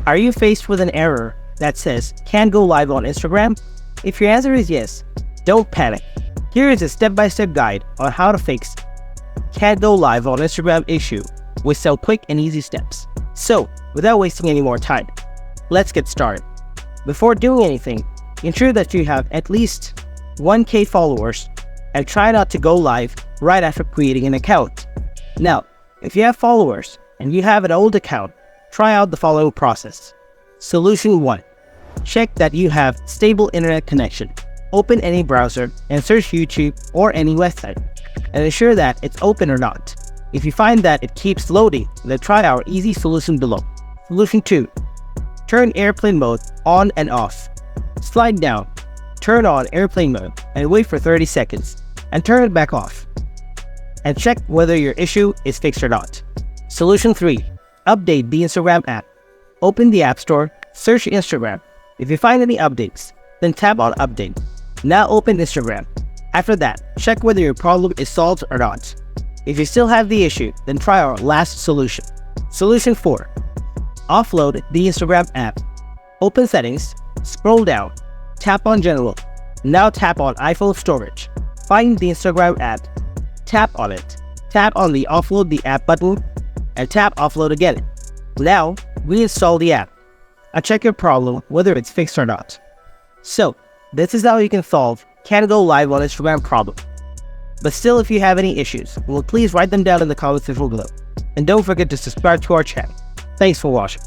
Are you faced with an error that says can't go live on Instagram? If your answer is yes, don't panic. Here is a step-by-step guide on how to fix can't go live on Instagram issue with some quick and easy steps. So, without wasting any more time, let's get started. Before doing anything, ensure that you have at least 1K followers and try not to go live right after creating an account. Now, if you have followers and you have an old account, try out the following process. Solution 1. Check that you have stable internet connection. Open any browser and search YouTube or any website and ensure that it's open or not. If you find that it keeps loading, then try our easy solution below. Solution 2. Turn airplane mode on and off. Slide down, turn on airplane mode and wait for 30 seconds and turn it back off. And check whether your issue is fixed or not. Solution 3. Update the Instagram app. Open the App Store, search Instagram. If you find any updates, then tap on Update. Now open Instagram. After that, check whether your problem is solved or not. If you still have the issue, then try our last solution. Solution 4. Offload the Instagram app. Open Settings, scroll down, tap on General. Now tap on iPhone Storage. Find the Instagram app, tap on it. Tap on the Offload the app button and tap Offload again. Now, reinstall the app and check your problem whether it's fixed or not. So, this is how you can solve can't go live on Instagram problem. But still, if you have any issues, well, please write them down in the comment section below. And don't forget to subscribe to our channel. Thanks for watching.